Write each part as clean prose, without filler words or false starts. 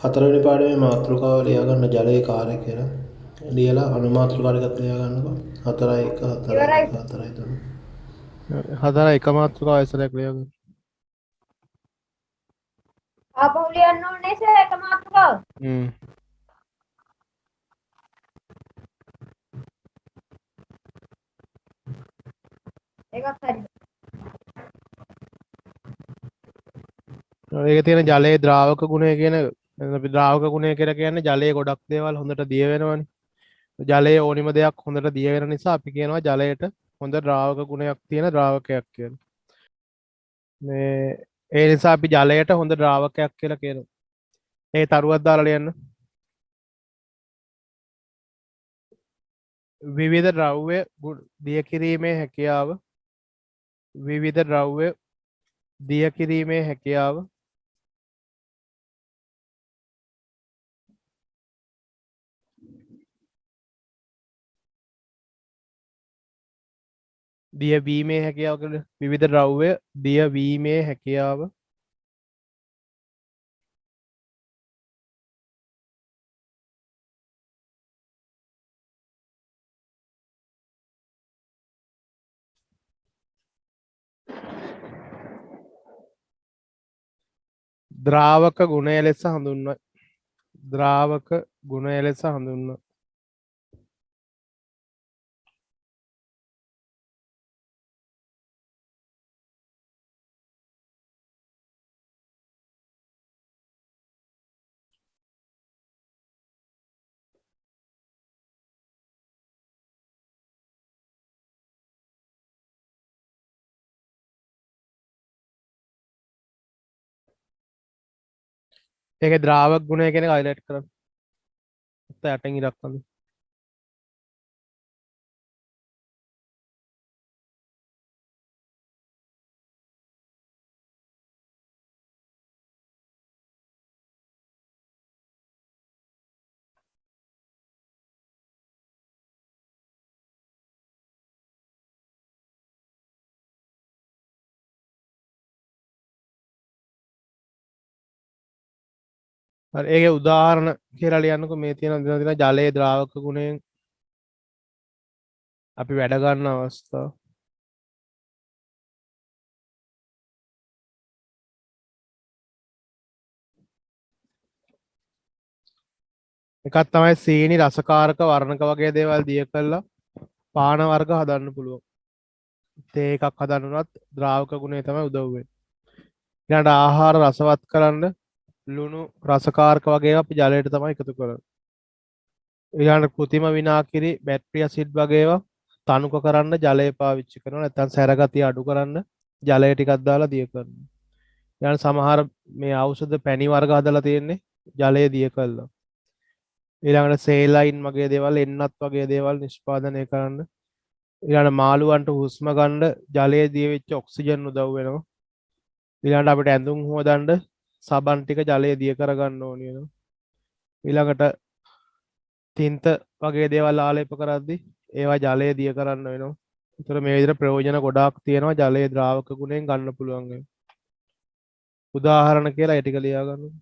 හතරවෙනි පාඩමේ මාතෘකාව ලියා ගන්න ජලයේ කාර්ය කියලා. ලියලා අනුමාත්‍රිකාව ටිකක් ලියා ගන්නකෝ. 4 1 4 ඉවරයි. 2 4 3. හතර එක මාතෘකාව ඉස්සරහ ක්ලියර් කරමු. ආපහු ලියන්න ඕනේ සර් එක මාතෘකාව. ඒකත් හරි. ඒක තියෙන ජලයේ ද්‍රාවක ගුණය කියන අපි ද්‍රාවක ගුණය කියලා කියන්නේ ජලයේ ගොඩක් දේවල් හොඳට දිය වෙනවනේ. ජලයේ ඕනිම දෙයක් හොඳට දිය වෙන නිසා අපි කියනවා ජලයට හොඳ ද්‍රාවක ගුණයක් තියෙන ද්‍රාවකයක් කියලා. මේ ඒ නිසා අපි ජලයට හොඳ ද්‍රාවකයක් කියලා කියනවා. ඒ තරුවක් දාලා ලියන්න. විවිධ ද්‍රව්‍ය දිය කිරීමේ හැකියාව විවිධ ද්‍රව්‍ය දිය කිරීමේ හැකියාව දිය වීමේ හැකියාව කියලා විවිධ ද්‍රව්‍ය දිය වීමේ හැකියාව ද්‍රාවක ගුණය ලෙස හඳුන්වයි. ද්‍රාවක ගුණය ලෙස හඳුන්වයි. ඒකේ ද්‍රාවක ගුණය කියන එක highlight කරන්න. යටින් ඉරක් වගේ. හරි ඒකේ උදාහරණ කියලා ලියන්නකෝ මේ තියෙන ජලයේ ද්‍රාවක ගුණයෙන් අපි වැඩ ගන්න අවස්ථාව. එකක් තමයි සීනි රසකාරක වර්ණක වගේ දේවල් දිය කළා පාන වර්ග හදන්න පුළුවන්. තේ එකක් හදන්න උනත් ද්‍රාවක ගුණය තමයි උදව් වෙන්නේ. ඊළඟට ආහාර රසවත් කරන්න ලුණු රසකාරක වගේ ඒවා අපි ජලයට තමයි එකතු කරන්නේ. ඊළඟට කෘතිම විනාකිරි බැටරි ඇසිඩ් වගේ ඒවා තනුක කරන්න ජලය පාවිච්චි කරනවා. නැත්නම් සැරගතිය අඩු කරන්න ජලය ටිකක් දාලා දිය කරනවා. ඊළඟ සමහර මේ ඖෂධ පැණි වර්ග හදලා තියෙන්නේ ජලය දිය කළා. ඊළඟට සේලයින් වගේ දේවල් එන්නත් වගේ දේවල් නිෂ්පාදනය කරන්න ඊළඟට මාළුවන්ට හුස්ම ගන්න ජලයේ දිය වෙච්ච ඔක්සිජන් උදව් වෙනවා. ඊළඟට අපිට ඇඳුම් හොදන්න සබන් ටික ජලයේ දිය කරගන්න ඕනේ වෙනවා. ඊළඟට තින්ත වගේ දේවල් ආලේප කරද්දී ඒවා ජලයේ දිය කරන්න වෙනවා. ඒතර මේ විදිහට ප්‍රයෝජන ගොඩාක් තියෙනවා ජලයේ ද්‍රාවක ගුණයෙන් ගන්න පුළුවන් ඒවා. උදාහරණ කියලා ඒ ටික ලියා ගන්න.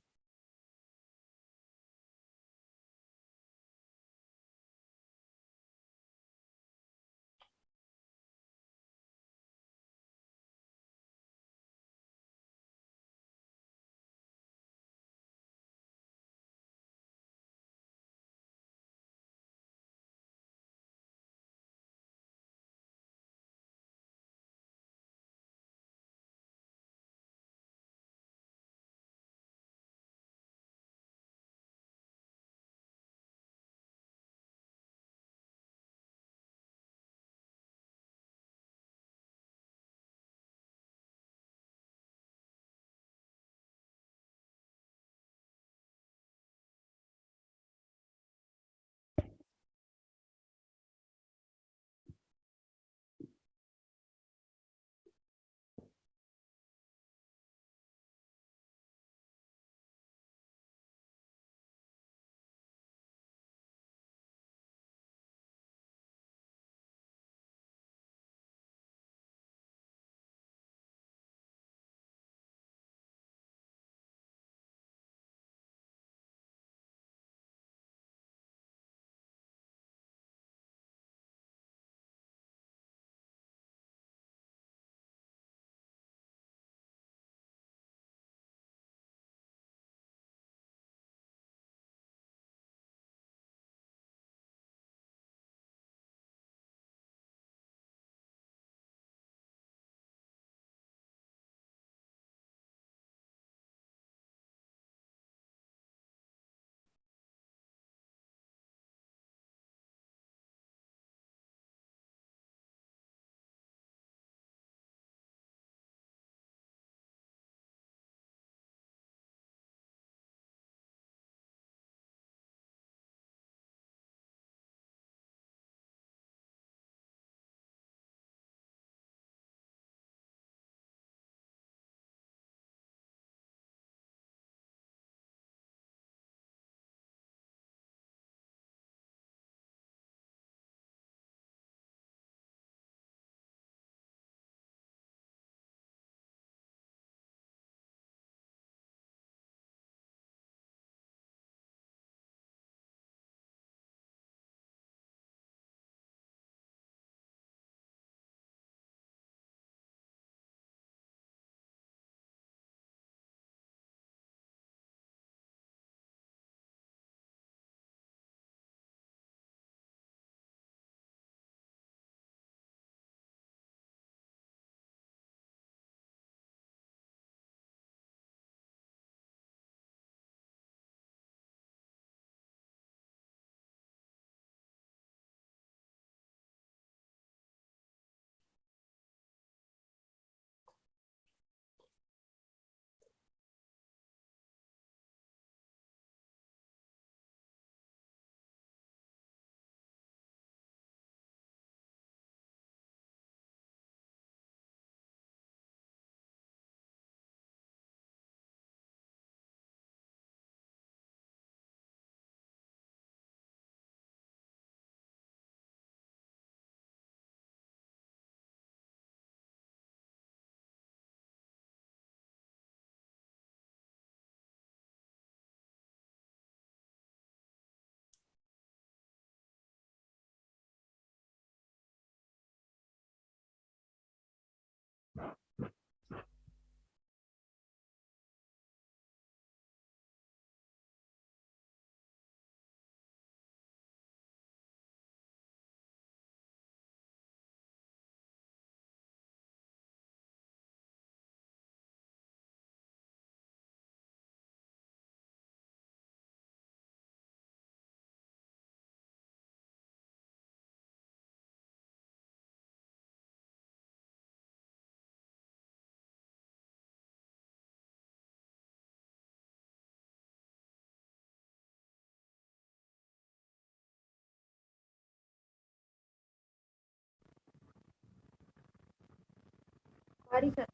හරි සර්.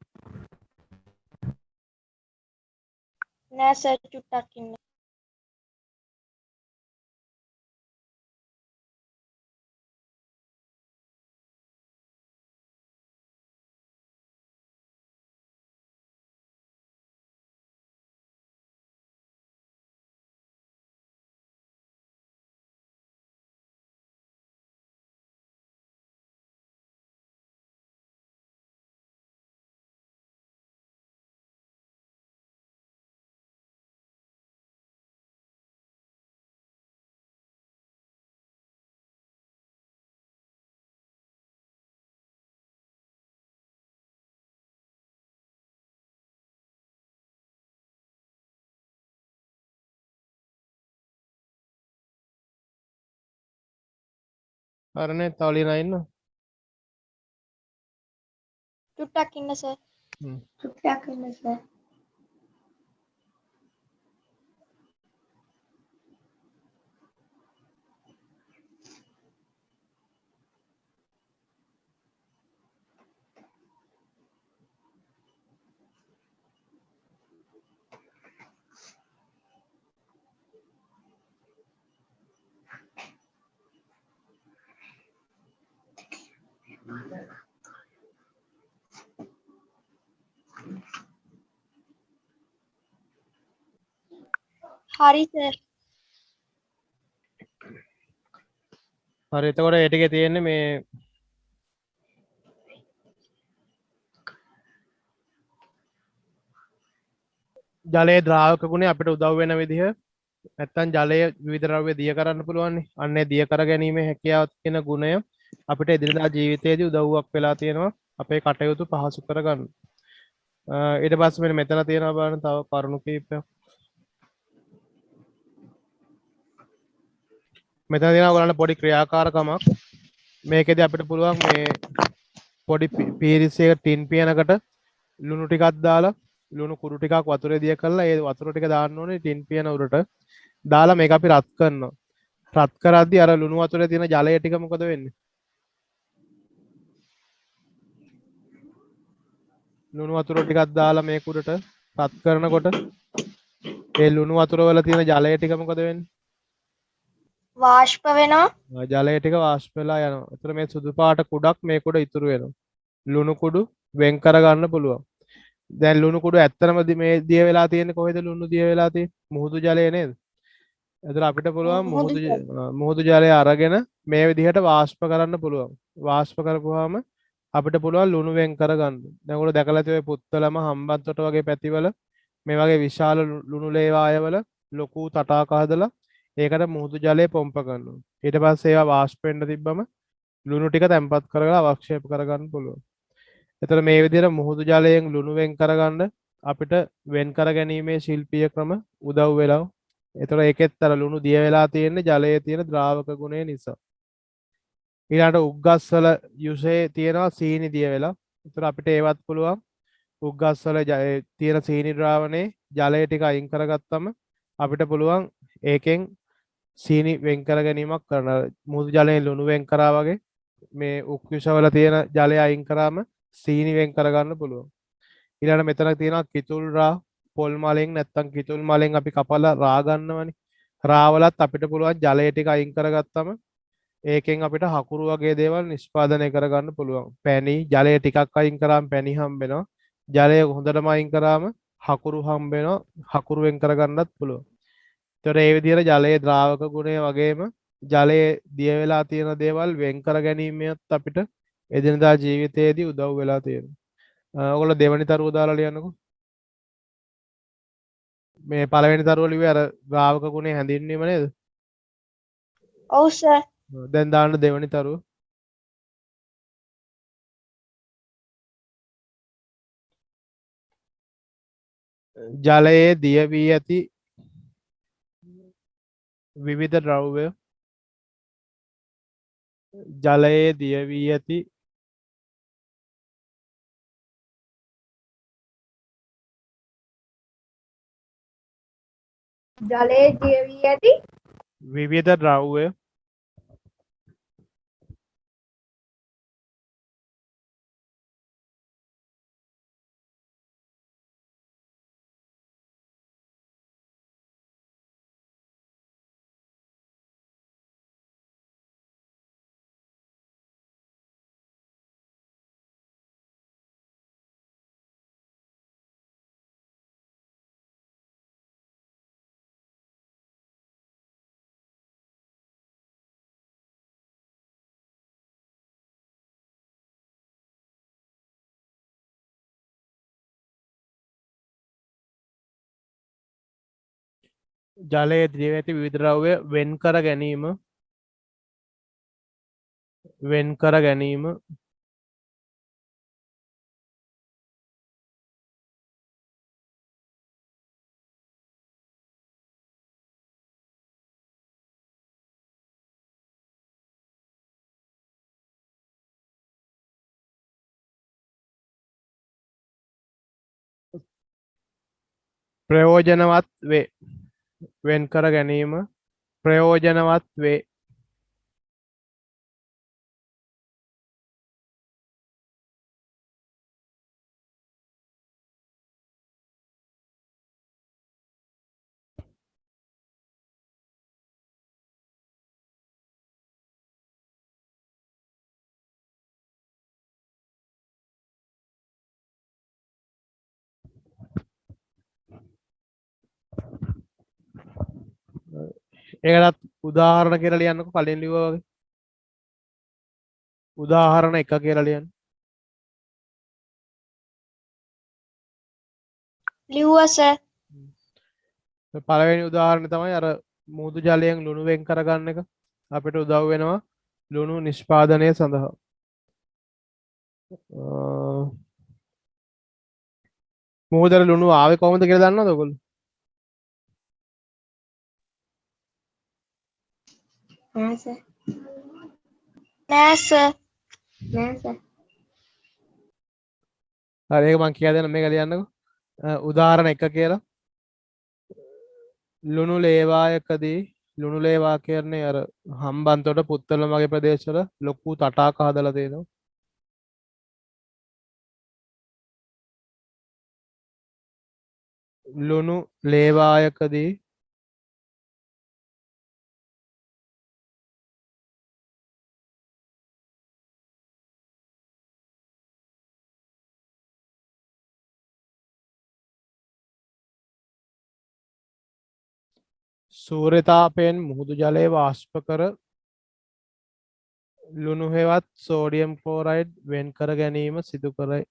නෑ සර් චුට්ටක් ඉන්න. හරනේ තවලිනා ඉන්න. චුට්ටක් ඉන්න සර්. චුට්ටක් ඉන්න සර්. හරි සර්. හරි එතකොට ඒ ටිකේ තියෙන්නේ මේ ජලයේ ද්‍රාවක ගුණය අපිට උදව් වෙන විදිහ නැත්තම් ජලය විවිධ ද්‍රව්‍ය දිය කරන්න පුළුවන් නේ. අන්නේ දිය කර ගැනීමේ හැකියාව තියෙන ගුණය අපිට එදිනදා ජීවිතයේදී උදව්වක් වෙලා තියෙනවා අපේ කටයුතු පහසු කරගන්න. ඊට පස්සේ මෙන්න මෙතන තියෙනවා බලන්න තව කරුණු කීපයක්. මෙතන තියෙනවා ඔයගලන්ට පොඩි ක්‍රියාකාරකමක්. මේකෙදි අපිට පුළුවන් මේ පොඩි පීරිසියක ටින් පියනකට ලුණු ටිකක් දාලා ලුණු කුඩු ටිකක් වතුරේ දිය කරලා ඒ වතුර ටික දාන්න ඕනේ ටින් පියන උඩට. දාලා මේක අපි රත් කරනවා. රත් කරද්දී අර ලුණු වතුරේ තියෙන ජලය ටික මොකද වෙන්නේ? ලුණු වතුර ටිකක් දාලා මේක උඩට රත් කරනකොට ඒ ලුණු වතුර වල තියෙන ජලය ටික මොකද වෙන්නේ? වාෂ්ප වෙනවා. ජලය ටික වාෂ්ප වෙලා යනවා. ඒතර මේ සුදු පාට කුඩක් මේක උඩ ඉතුරු වෙනවා. ලුණු කුඩු වෙන් කර ගන්න පුළුවන්. දැන් ලුණු කුඩු ඇත්තටම මේ දිය වෙලා තියෙන්නේ කොහෙද ලුණු දිය වෙලා තියෙන්නේ? මුහුදු ජලයේ නේද? එතකොට අපිට පුළුවන් මුහුදු ජලය අරගෙන මේ විදිහට වාෂ්ප කරන්න පුළුවන්. වාෂ්ප කරපුවාම අපිට පුළුවන් ලුණු වෙන් කරගන්න. දැන් ඔයගොල්ලෝ දැකලා තියෙයි පුත්තලම හම්බන්තොට වගේ පැතිවල මේ වගේ විශාල ලුණු ලේවායවල ලොකු තටාක හදලා ඒකට මුහුදු ජලය පොම්ප කරනවා. ඊට පස්සේ ඒවා වාෂ්ප වෙන්න තිබ්බම ලුණු ටික තැම්පත් කරලා අවක්ෂේප කරගන්න පුළුවන්. එතකොට මේ විදිහට මුහුදු ජලයෙන් ලුණු වෙන් කරගන්න අපිට වෙන් කර ගැනීමේ ශිල්පීය ක්‍රම උදව් වෙලා. එතකොට ඒකෙත් අර ලුණු දිය වෙලා තියෙන්නේ ජලයේ තියෙන ද්‍රාවක ගුණය නිසා. ඊළඟට උග්ගස්වල යුෂයේ තියෙනවා සීනි දිය වෙලා. එතකොට අපිට ඒවත් පුළුවන් උග්ගස්වල තියෙන සීනි ද්‍රාවණේ ජලය ටික අයින් කරගත්තම අපිට පුළුවන් ඒකෙන් සීනි වෙන් කර ගැනීමක් කරන්න. මුහුදු ජලයෙන් ලුණු වෙන් කරා වගේ මේ උක්කුෂවල තියෙන ජලය අයින් කරාම සීනි වෙන් කරගන්න පුළුවන්. ඊළඟට මෙතන තියෙනවා කිතුල් රා පොල් මලෙන් නැත්තම් කිතුල් මලෙන් අපි කපලා රා ගන්නවනේ. රාවලත් අපිට පුළුවන් ජලය ටික අයින් කරගත්තම ඒකෙන් අපිට හකුරු වගේ දේවල් නිෂ්පාදනය කරගන්න පුළුවන්. පැණි ජලය ටිකක් අයින් කරාම පැණි හම්බ වෙනවා. ජලය හොඳටම අයින් කරාම හකුරු හම්බ වෙනවා. හකුරු වෙන් කරගන්නත් පුළුවන්. ඒතර ඒ විදිහට ජලයේ ද්‍රාවක ගුණය වගේම ජලයේ දිය වෙලා තියෙන දේවල් වෙන් කර ගැනීමත් අපිට එදිනදා ජීවිතයේදී උදව් වෙලා තියෙනවා. ඔයගොල්ලෝ දෙවෙනි තරුව දාලා ලියන්නකෝ. මේ පළවෙනි තරුව ලිව්වේ අර ද්‍රාවක ගුණය හැඳින්වීම නේද? ඔව් සර්. දැන් දාන්න දෙවෙනි තරුව. ජලයේ දිය වී ඇති විවිධ ද්‍රව්‍ය ජලයේ දිය වී ඇති ජලයේ දිය වී ඇති විවිධ ද්‍රව්‍ය ජලයේ ද්‍රව ඇති විවිධ ද්‍රව්‍ය වෙන් කර ගැනීම ප්‍රයෝජනවත් වේ. වෙන් කර ගැනීම ප්‍රයෝජනවත් වේ. ඒකටත් උදාහරණ කියලා ලියන්නකො කලින් ලිව්වා වගේ. උදාහරණ එක කියලා ලියන්න. लिहुआ सर පළවෙනි උදාහරණය තමයි අර මුහුදු ජලයෙන් ලුණු වෙන් කරගන්න එක. අපිට උදව් වෙනවා ලුණු නිෂ්පාදනය සඳහා. මුහුදට ලුණු ආවේ කොහොමද කියලා දන්නවද ඔයගොල්ලෝ? हाँ सर नहीं सर नहीं सर හරි ඒක මම කියලා දෙන්න මේක ලියන්නකෝ. උදාහරණ එක කියලා. ලුණු ලේවායකදී ලුණු ලේවා කියන්නේ අර හම්බන්තොට පුත්තලම වගේ ප්‍රදේශවල ලොකු තටාක හදලා තියෙනවා. ලුණු ලේවායකදී සූර්යතාපයෙන් මුහුදු ජලය වාෂ්ප කර ලුණු හෙවත් සෝඩියම් ක්ලෝරයිඩ් වෙන් කර ගැනීම සිදු කරයි.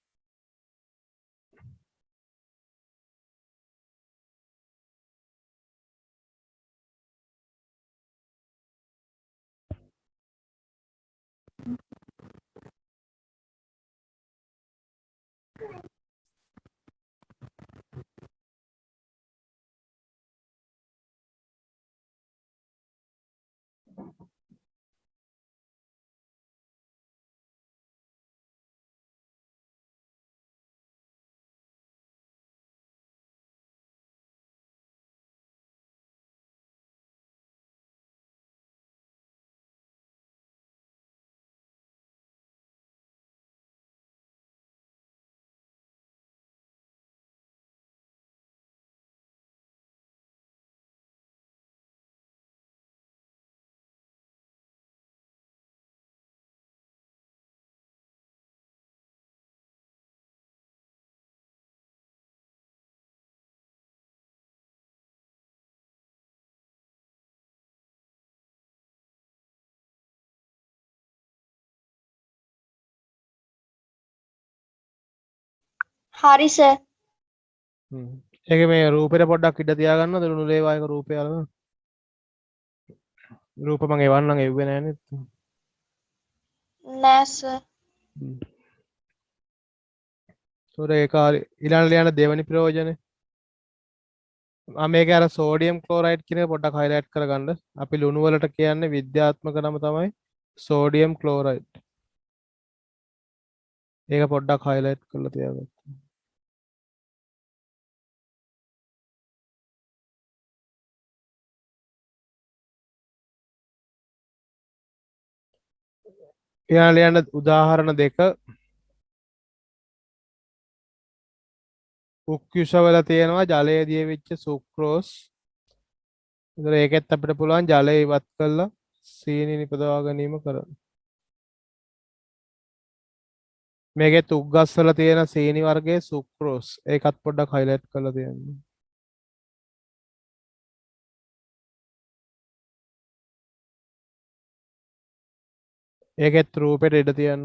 हारी सर ඒක මේ රූපෙට පොඩ්ඩක් ඉඩ තියාගන්නවද ලුණු ලේවායක රූපය අරගෙන? රූප මම එවන්නම් එව්වේ නෑනේ. नहीं सर ඒතොර ඒක හරි. ඊළඟ ලියන්න දෙවෙනි ප්‍රයෝජනේ. මේක අර සෝඩියම් ක්ලෝරයිඩ් කියන එක පොඩ්ඩක් හයිලයිට් කරගන්න. අපි ලුණු වලට කියන්නේ විද්‍යාත්මක නම තමයි සෝඩියම් ක්ලෝරයිඩ්. ඒක පොඩ්ඩක් හයිලයිට් කරලා තියාගන්න. ඊළඟ ලියන්න උදාහරණ දෙක. උක්කුෂවල තියෙනවා ජලයේ දිය වෙච්ච සුක්‍රෝස්. ඒතර ඒකෙත් අපිට පුළුවන් ජලය ඉවත් කරලා සීනි නිපදවා ගැනීම කරන්න. මේකෙත් උක්ගස්වල තියෙන සීනි වර්ගයේ සුක්‍රෝස්. ඒකත් පොඩ්ඩක් හයිලයිට් කරලා තියන්න. ඒකෙත් රූපෙට ඉඩ තියන්න.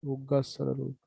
උක්ගස්වල රූප.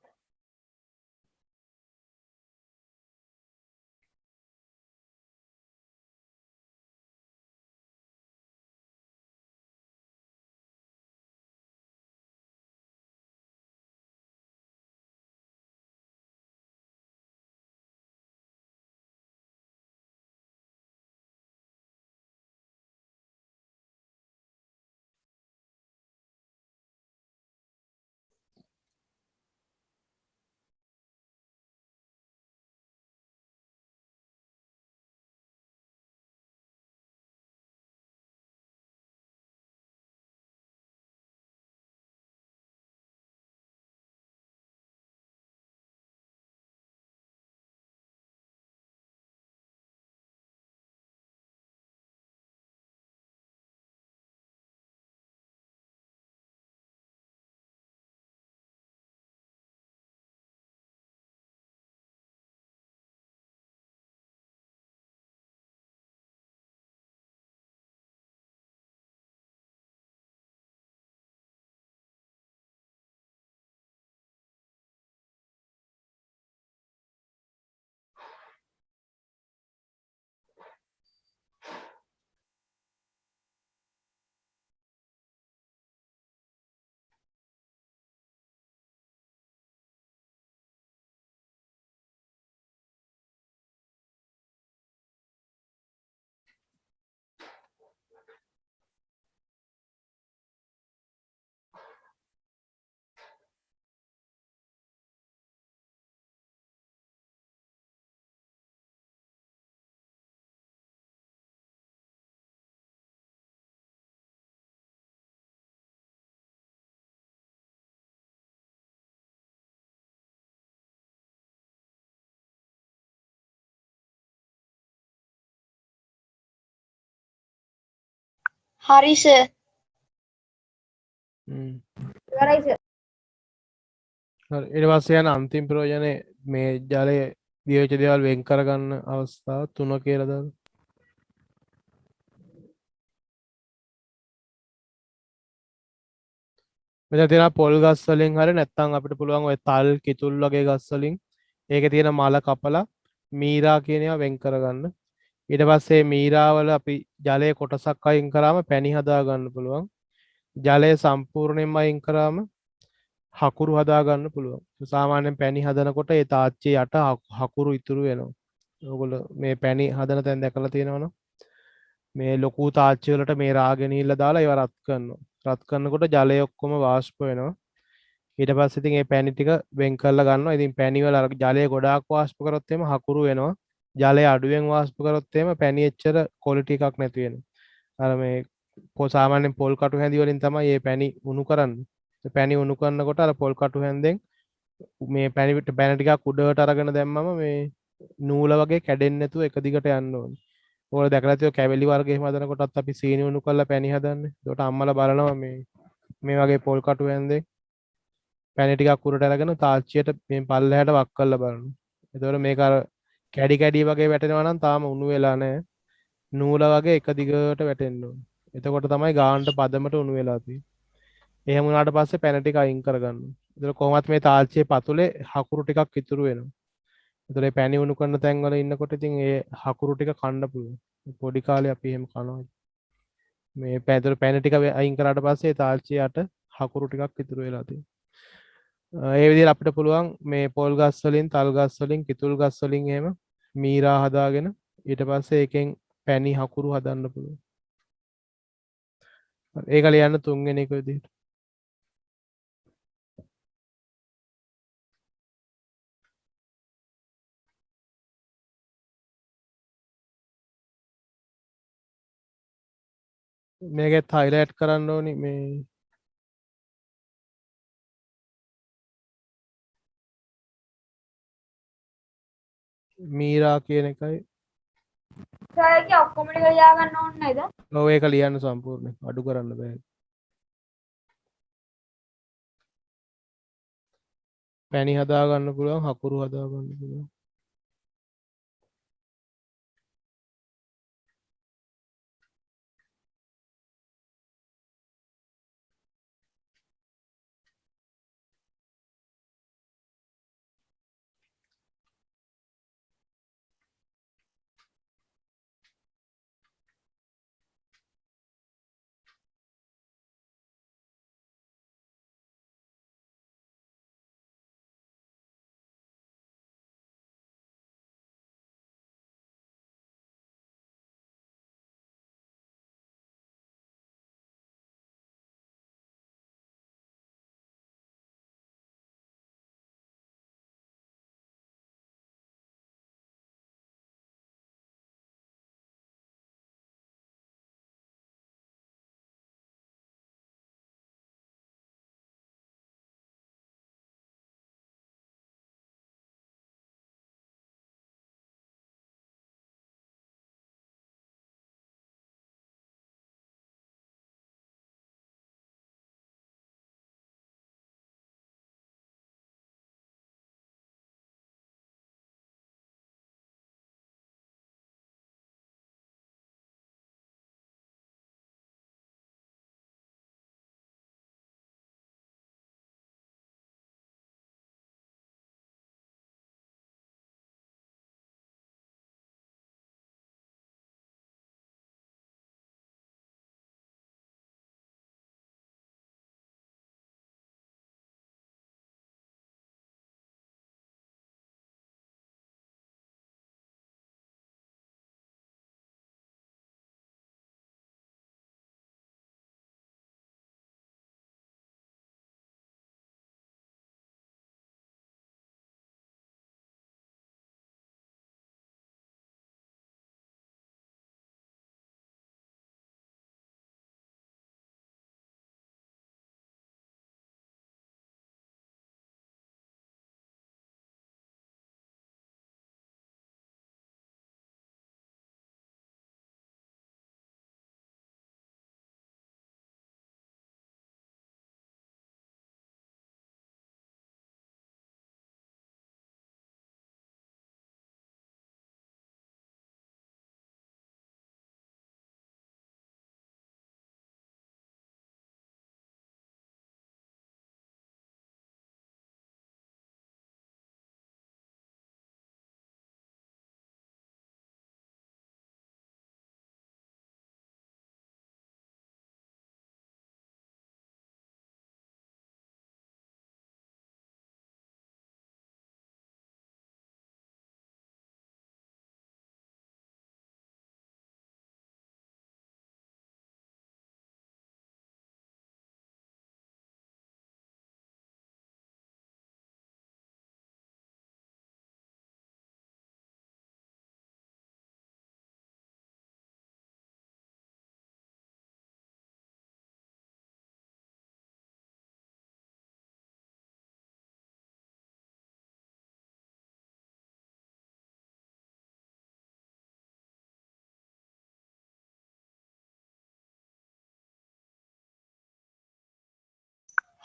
හරි සර්. ඉවරයි සර්. හරි ඊට පස්සේ යන අන්තිම ප්‍රයෝජනේ මේ ජලය දියවෙච්ච දේවල් වෙන් කරගන්න අවස්ථාව 3 කියලා දාන්න. මෙතන තියෙනවා පොල් ගස් වලින් හරි නැත්නම් අපිට පුළුවන් ඔය තල් කිතුල් වගේ ගස් වලින් ඒකේ තියෙන මල කපලා මීරා කියන ඒවා වෙන් කරගන්න. ඊට පස්සේ මීරා වල අපි ජලයේ කොටසක් අයින් කරාම පැණි හදා ගන්න පුළුවන්. ජලය සම්පූර්ණයෙන්ම අයින් කරාම හකුරු හදා ගන්න පුළුවන්. සාමාන්‍යයෙන් පැණි හදනකොට ඒ තාච්චියේ යට හකුරු ඉතුරු වෙනවා. ඔයගොල්ලෝ මේ පැණි හදන තැන් දැකලා තියෙනවනම් මේ ලොකු තාච්චි වලට මේ රාගෙනීල්ල දාලා ඒවා රත් කරනවා. රත් කරනකොට ජලය ඔක්කොම වාෂ්ප වෙනවා. ඊට පස්සේ ඉතින් මේ පැණි ටික වෙන් කරලා ගන්නවා. ඉතින් පැණි වල අර ජලය ගොඩාක් වාෂ්ප කරොත් එimhe හකුරු වෙනවා. ජලය අඩුවෙන් වාෂ්ප කරොත් එimhe පැණි එච්චර ක්වොලිටි එකක් නැති වෙනවා. අර මේ සාමාන්‍යයෙන් පොල් කටු හැඳි වලින් තමයි මේ පැණි උණු කරන්නේ. පැණි උණු කරනකොට අර පොල් කටු හැන්දෙන් මේ පැණි ටිකක් උඩට අරගෙන දැම්මම මේ නූල වගේ කැඩෙන්නේ නැතුව එක දිගට යන්න ඕනේ. ඔයාලා දැකලා තියෙව කැවිලි වර්ග එහෙම හදනකොටත් අපි සීනි උණු කරලා පැණි හදන්නේ. ඒකට අම්මලා බලනවා මේ වගේ පොල් කටු හැන්දෙන් පැණි ටිකක් උඩට අරගෙන තාච්චියට මේ පල්ලෙහාට වක් කරලා බලනවා. එතකොට මේක අර කැඩි කැඩි වගේ වැටෙනවා නම් තාම උණු වෙලා නැහැ. නූල වගේ එක දිගට වැටෙන්න ඕනේ. එතකොට තමයි ගානට පදමට උණු වෙලා තියෙන්නේ. එහෙම වුණාට පස්සේ පැන ටික අයින් කරගන්න. ඒතර කොහොමත් මේ තාල්චියේ පතුලේ හකුරු ටිකක් ඉතුරු වෙනවා. ඒතර ඒ පැණි උණු කරන තැන් වල ඉන්නකොට ඉතින් ඒ හකුරු ටික කන්න පුළුවන්. පොඩි කාලේ අපි එහෙම කනවා. මේ පැණි ටික අයින් කරාට පස්සේ තාල්චිය යට හකුරු ටිකක් ඉතුරු වෙලා තියෙනවා. ඒ විදිහට අපිට පුළුවන් මේ පොල් ගස් වලින්, තල් ගස් වලින්, කිතුල් ගස් වලින් එහෙම මීරා හදාගෙන ඊට පස්සේ ඒකෙන් පැණි හකුරු හදන්න පුළුවන්. ඒක ලියන්න තුන්වෙනි එක විදිහට. මේකෙත් හයිලයිට් කරන්න ඕනි මේ මීරා කියන එකයි. සර් ඒකේ ඔක්කොම ටික ලියා ගන්න ඕනේ නේද? ඔව් ඒක ලියන්න සම්පූර්ණයෙන් අඩු කරන්න බෑ. පැණි හදා ගන්න පුළුවන්, හකුරු හදා ගන්න පුළුවන්.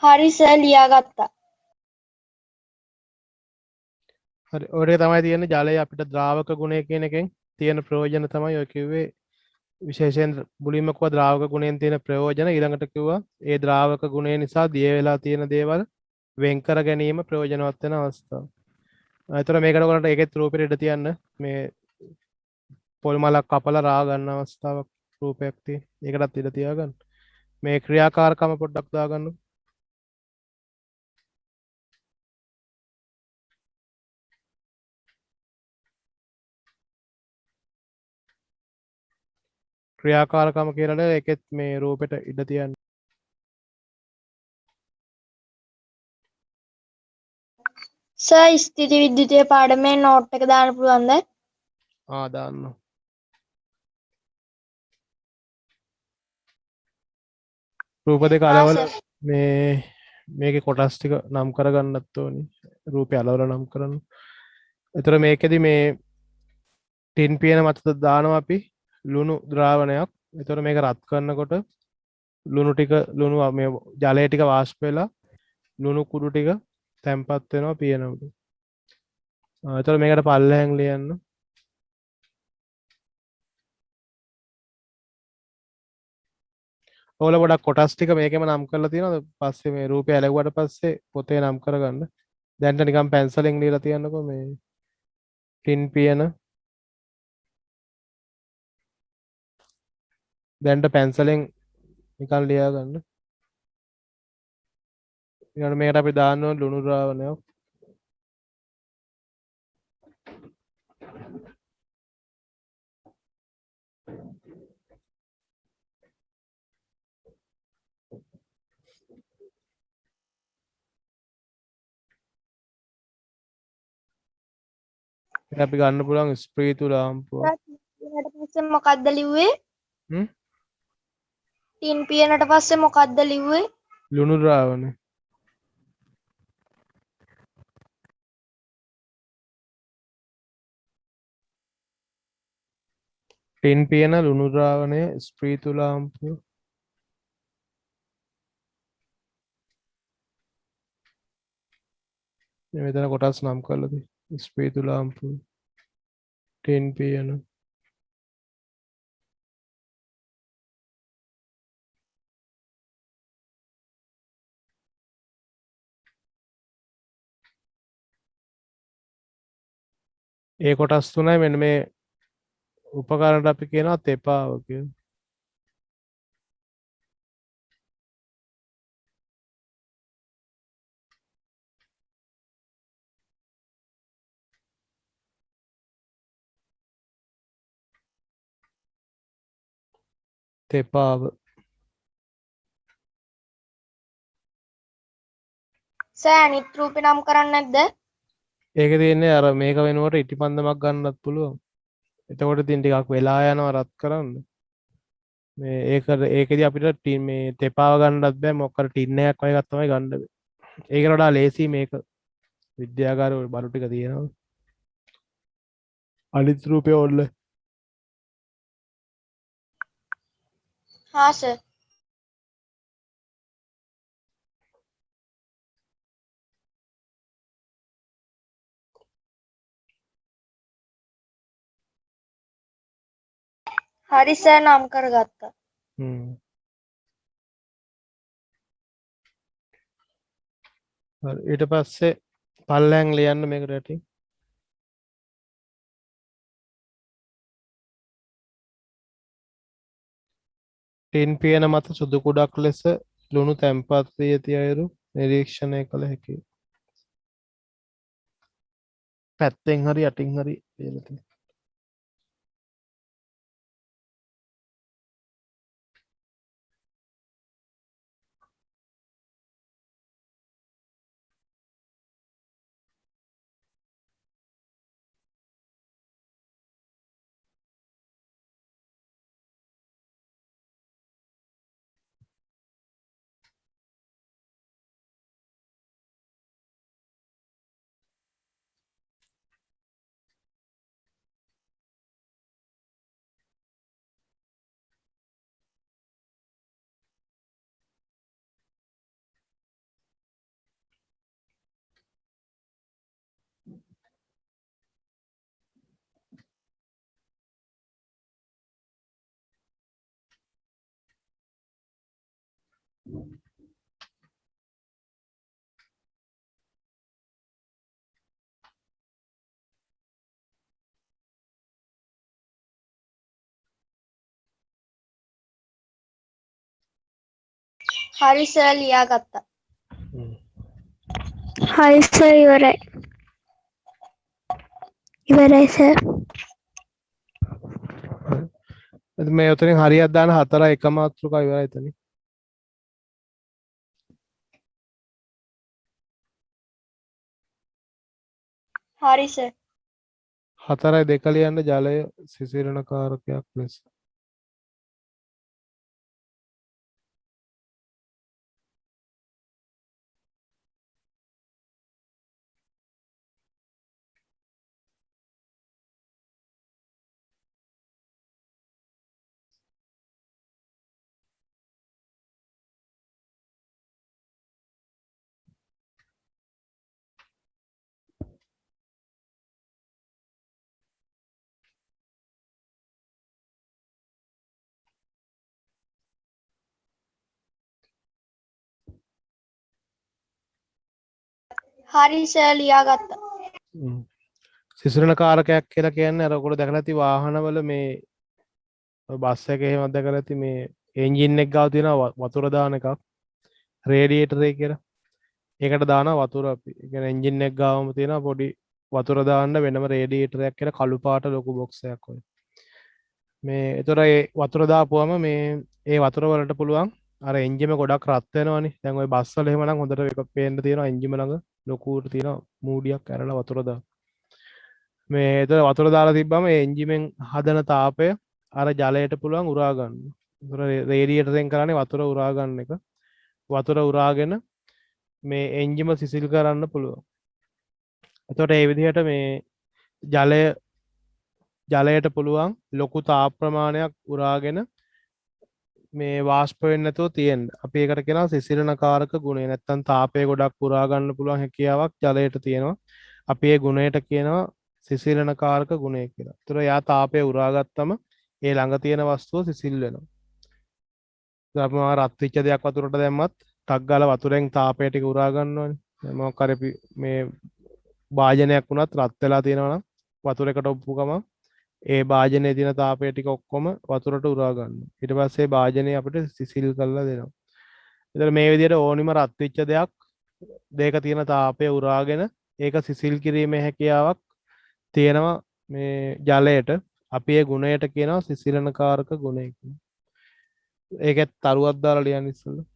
හරි සර් ලියාගත්තා. හරි ඔය ටික තමයි තියෙන්නේ ජලය අපිට ද්‍රාවක ගුණය කියන එකෙන් තියෙන ප්‍රයෝජන තමයි ඔය කිව්වේ විශේෂයෙන් මුලින්ම කිව්වා ද්‍රාවක ගුණයෙන් තියෙන ප්‍රයෝජන ඊළඟට කිව්වා ඒ ද්‍රාවක ගුණය නිසා දිය වෙලා තියෙන දේවල් වෙන් කර ගැනීම ප්‍රයෝජනවත් වෙන අවස්ථාව. ඒතර මේකට ඔයාලට ඒකෙත් රූපෙට ඉඩ තියන්න මේ පොල් මලක් කපලා රා ගන්න අවස්ථාවක් රූපයක් තියෙන. ඒකටත් ඉඩ තියාගන්න. මේ ක්‍රියාකාරකම පොඩ්ඩක් දාගන්න. ක්‍රියාකාරකම කියලා ඒකෙත් මේ රූපෙට ඉඩ තියන්න. සර් ස්ථිති විද්‍යුතය පාඩමේ නෝට් එක දාන්න පුළුවන්ද? දාන්න. රූප දෙක අලවල මේ මේකේ කොටස් ටික නම් කරගන්නත් ඕනි. රූපය අලවල නම් කරන්න. එතකොට මේකෙදි මේ ටින් පියන මත දානවා අපි ලුණු ද්‍රාවණයක්. එතකොට මේක රත් කරනකොට ලුණු මේ ජලය ටික වාෂ්ප වෙලා ලුණු කුඩු ටික තැම්පත් වෙනවා පියන උඩ. එතකොට මේකට පල්ලෙහෙන් ලියන්න. ඕල ගොඩක් කොටස් ටික මේකෙම නම් කරලා තියෙනවා. පස්සේ මේ රූපය ඇලෙව්වට පස්සේ පොතේ නම් කරගන්න. දැන්ට නිකන් පැන්සලෙන් ලියලා තියන්නකෝ මේ ටින් පියන. දැන්ට පැන්සලෙන් නිකන් ලියා ගන්න. ඊළඟට මේකට අපි දාන්න ඕන ලුණු ද්‍රාවණයක්. අපි ගන්න පුළුවන් ස්ප්‍රීතු ලාම්පුව. ඊට පස්සේ මොකද්ද ලිව්වේ? හ්ම් ටින් පියනට පස්සේ මොකද්ද ලිව්වේ? ලුණු ද්‍රාවණය. ටින් පියන ලුණු ද්‍රාවණය ස්ප්‍රීතු ලාම්පුව. මෙතන කොටස් නම් කරලා තියෙනවා. ස්ප්‍රීතු ලාම්පුව ටින් පියන ඒ කොටස් තුනයි මෙන්න මේ උපකරණයට අපි කියනවා තෙපාව කියලා. තෙපාව. සර් අනිත් රූපේ නම් කරන්නේ නැද්ද? ඒක තියෙන්නේ අර මේක වෙනුවට ඉටිපන්දමක් ගන්නත් පුළුවන්. එතකොට ඉතින් ටිකක් වෙලා යනවා රත් කරන්න. මේ ඒකෙදි අපිට මේ තෙපාව ගන්නත් බෑ මොකක් කර ටින් එකක් වගේ එකක් තමයි ගන්න බෑ. ඒකට වඩා ලේසි මේක විද්‍යාගාරවල බලු ටික තියෙනවා. අනිත් රූපය ඔල්ල හා සර්. හරි සර් නම් කරගත්තා. හරි ඊට පස්සේ පල්ලෙන් ලියන්න මේකට යටින්. ටින් පියන මත සුදු කුඩක් ලෙස ලුණු තැන්පත් වී ඇති අයුරු නිරීක්ෂණය කළ හැකියි. පැත්තෙන් හරි යටින් හරි ලියලා තියෙනවා. හරි සර් ලියාගත්තා. හරි සර් ඉවරයි. ඉවරයි සර්. මේ උතරින් හරියක් දාන 4 එක මාතෘකාව ඉවරයි එතනින්. හරි සර්. 4.2 ලියන්න ජලය සිසිලන කාරකයක් ලෙස. හරි සර් ලියාගත්තා. සිසිලන කාරකයක් කියලා කියන්නේ අර ඔයගොල්ලෝ දැකලා ඇති වාහනවල මේ බස් එකේ එහෙම දැකලා ඇති මේ එන්ජින් එක ගාව තියෙන වතුර දාන එකක් රේඩියේටර් එක කියලා. ඒකට දාන වතුර අපි. ඒ කියන්නේ එන්ජින් එක ගාවම තියෙන පොඩි වතුර දාන්න වෙනම රේඩියේටර් එකක් කියලා කළු පාට ලොකු බොක්ස් එකක් ඔය. මේ ඒතර ඒ වතුර දාපුවම මේ ඒ වතුර වලට පුළුවන් අර එන්ජිම ගොඩක් රත් වෙනවනේ. දැන් ওই බස් වල එහෙම නම් හොඳට ඒක පේන්න තියෙනවා එන්ජිම ළඟ ලොකුවට තියෙන මූඩියක් ඇරලා වතුර දාන. මේ ඒතර වතුර දාලා තිබ්බම ඒ එන්ජිමෙන් හදන තාපය අර ජලයට පුළුවන් උරා ගන්න. ඒතර රේඩියේටරෙන් කරන්නේ වතුර උරා ගන්න එක. වතුර උරාගෙන මේ එන්ජිම සිසිල් කරන්න පුළුවන්. එතකොට ඒ විදිහට මේ ජලයට පුළුවන් ලොකු තාප ප්‍රමාණයක් උරාගෙන මේ වාෂ්ප වෙන්නේ නැතුව තියෙන්න. අපි ඒකට කියනවා සිසිලනකාරක ගුණය. නැත්තම් තාපය ගොඩක් උරා ගන්න පුළුවන් හැකියාවක් ජලයට තියෙනවා. අපි ඒ ගුණයට කියනවා සිසිලනකාරක ගුණය කියලා. ඒතර යා තාපය උරාගත්තම ඒ ළඟ තියෙන වස්තුව සිසිල් වෙනවා. අපි රත් වෙච්ච දෙයක් වතුරට දැම්මත් ටක් ගාලා වතුරෙන් තාපය ටික උරා ගන්නවනේ. මොකක් හරි අපි මේ භාජනයක් වුණත් රත් වෙලා තියෙනවා නම් වතුරකට ඔප්පු ගමන් ඒ භාජනයේ තියෙන තාපය ටික ඔක්කොම වතුරට උරා ගන්නවා. ඊට පස්සේ භාජනය අපිට සිසිල් කරලා දෙනවා. එතකොට මේ විදිහට ඕනිම රත් වෙච්ච දෙයක් දෙක තියෙන තාපය උරාගෙන ඒක සිසිල් කිරීමේ හැකියාවක් තියෙනවා මේ ජලයට. අපි ඒ ගුණයට කියනවා සිසිලනකාරක ගුණය කියලා. ඒකෙත් තරුවක් දාලා ලියන්න ඉස්සෙල්ලා.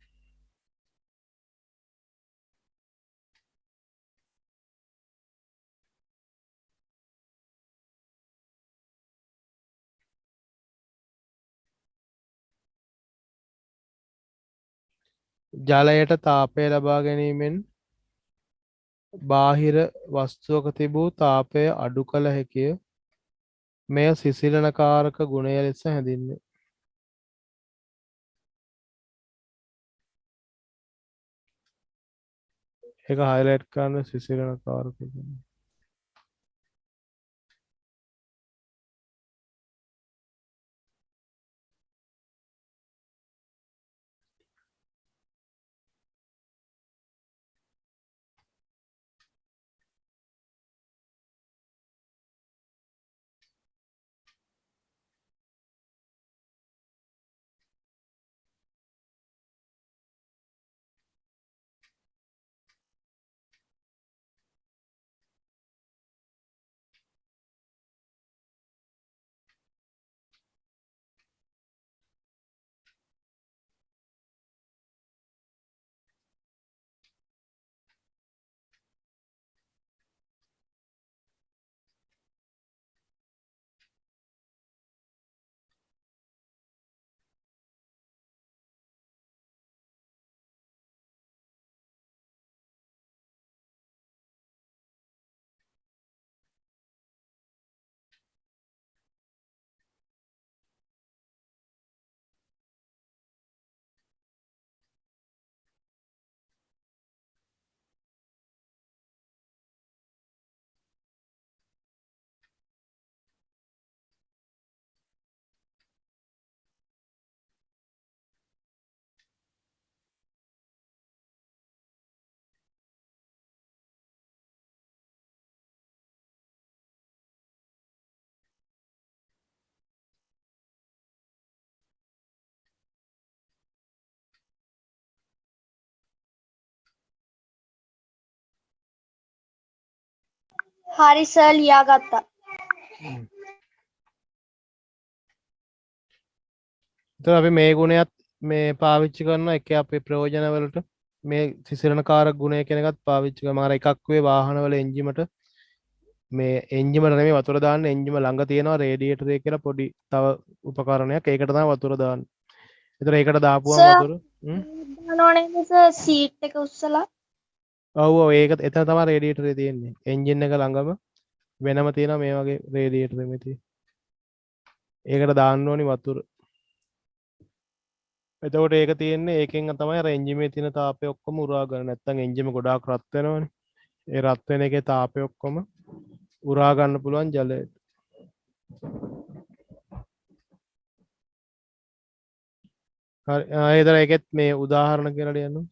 ජලයට තාපය ලබා ගැනීමෙන් බාහිර වස්තුවක තිබූ තාපය අඩු කළ හැකිය. මෙය සිසිලනකාරක ගුණය ලෙස හැඳින්වේ. ඒක හයිලයිට් කරන්න සිසිලනකාරක ගුණය. හරි සර් ලියාගත්තා. එතකොට අපි මේ ගුණයත් මේ පාවිච්චි කරනවා එක අපේ ප්‍රයෝජන වලට. මේ සිසිලනකාරක ගුණය කියන එකත් පාවිච්චි කරනවා. අර එකක් වේ වාහනවල එන්ජිමට මේ එන්ජිමට නෙමෙයි වතුර දාන්න එන්ජිම ළඟ තියෙනවා රේඩියේටර් එක කියලා පොඩි තව උපකරණයක්. ඒකට තමයි වතුර දාන්නේ. ඒතර ඒකට දාපුවම සර් වතුර දානවා නේද සර් සීට් එක උස්සලා? ඔව් ඔව් ඒක එතන තමයි රේඩියේටරේ තියෙන්නේ. එන්ජින් එක ළඟම වෙනම තියෙනවා මේ වගේ රේඩියේටර් එකක් තියෙන්නේ. ඒකට දාන්න ඕනි වතුර. එතකොට ඒක තියෙන්නේ ඒකෙන් තමයි අර එන්ජිමේ තියෙන තාපය ඔක්කොම උරා ගන්න. නැත්නම් එන්ජිම ගොඩාක් රත් වෙනවනේ. ඒ රත් වෙන එකේ තාපය ඔක්කොම උරා ගන්න පුළුවන් ජලයට. හරි ඒතර ඒකෙත් මේ උදාහරණ කියලා ලියන්න.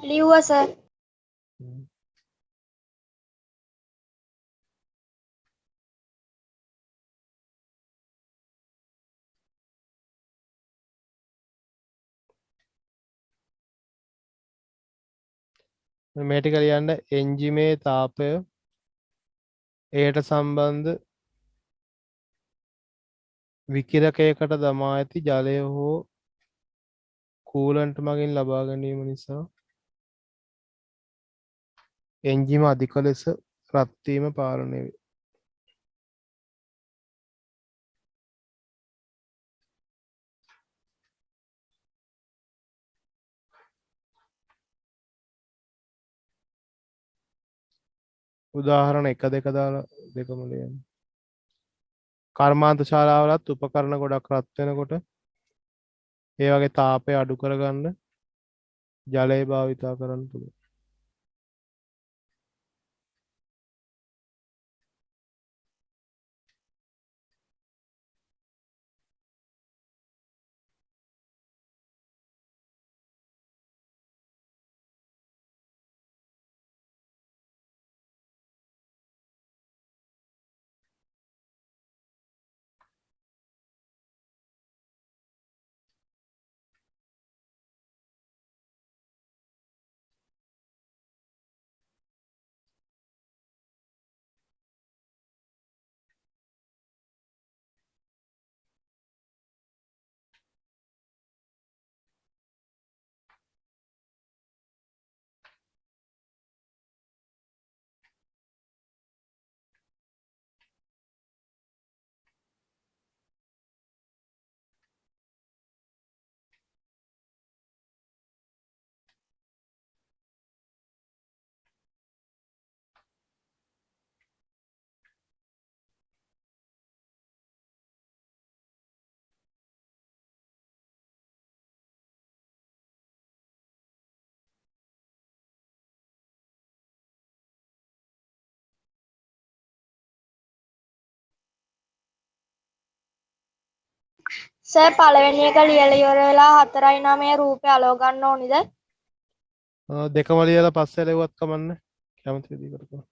ලිව්වා සර්. මේ ටික ලියන්න එන්ජිමේ තාපය එයට සම්බන්ධ විකිරකයකට දමා ඇති ජලය හෝ කූලන්ට් මගින් ලබා ගැනීම නිසා එන්ජිම අධික ලෙස රත් වීම පාලනය වේ. උදාහරණ 1 2 දාලා දෙකම ලියන්න. කර්මාන්ත ශාලාවලත් උපකරණ ගොඩක් රත් වෙනකොට ඒ වගේ තාපය අඩු කරගන්න ජලය භාවිතා කරන්න පුළුවන්. සර් පළවෙනි එක ලියලා ඉවර වෙලා 4:09 රූපය අලව ගන්න ඕනිද? දෙකම ලියලා පස්සේ ලෙව්වත් කමන්නේ. කැමති විදිහකට කරන්න.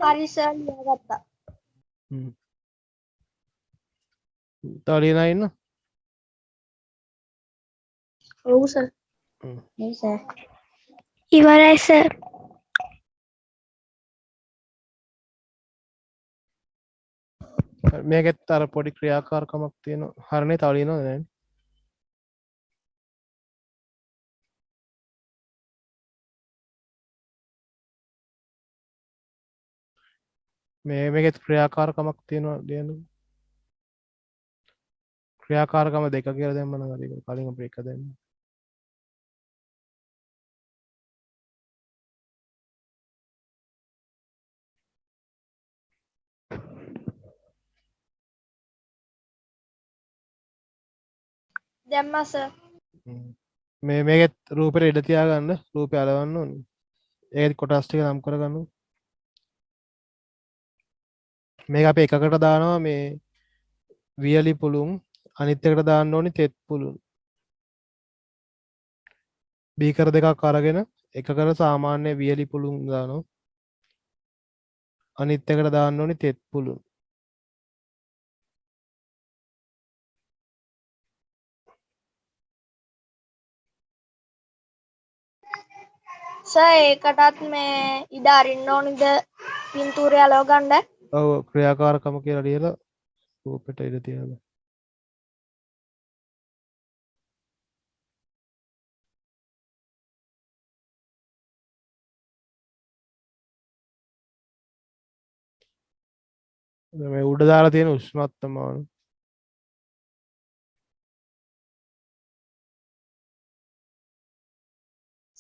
හරි සර් ලියාගත්තා. තලියනා ඉන්න ඔව් සර්. හ්ම්. ඔව් සර්. ඉවරයි සර්. මේකෙත් අර පොඩි ක්‍රියාකාරකමක් තියෙනවා හරනේ තලියනවද නැහැ මේකෙත් ක්‍රියාකාරකමක් තියෙනවා ලියන්න ක්‍රියාකාරකම දෙක කියලා දැම්ම නම් හරි කලින් අපි එක දැම්ම දැම්මා සර්. මේකෙත් රූපෙට ඉඩ තියාගන්න රූපය අලවන්න ඕනේ ඒකෙත් කොටස් ටික නම් කරගන්න මේක අපි එකකට දානවා මේ වියලි පුළුන් අනිත් එකට දාන්න ඕනි තෙත් පුළුන් බීකර දෙකක් අරගෙන එකකට සාමාන්‍ය වියලි පුළුන් දානවා අනිත් එකට දාන්න ඕනි තෙත් පුළුන් සර් ඒකටත් මේ ඉඩ අරින්න ඕනිද පින්තූරය අලව ගන්න? ඔව් ක්‍රියාකාරකම කියලා ලියලා රූපෙට ඉඩ තියාගන්න මේ උඩ දාලා තියෙන උෂ්ණත්වමාන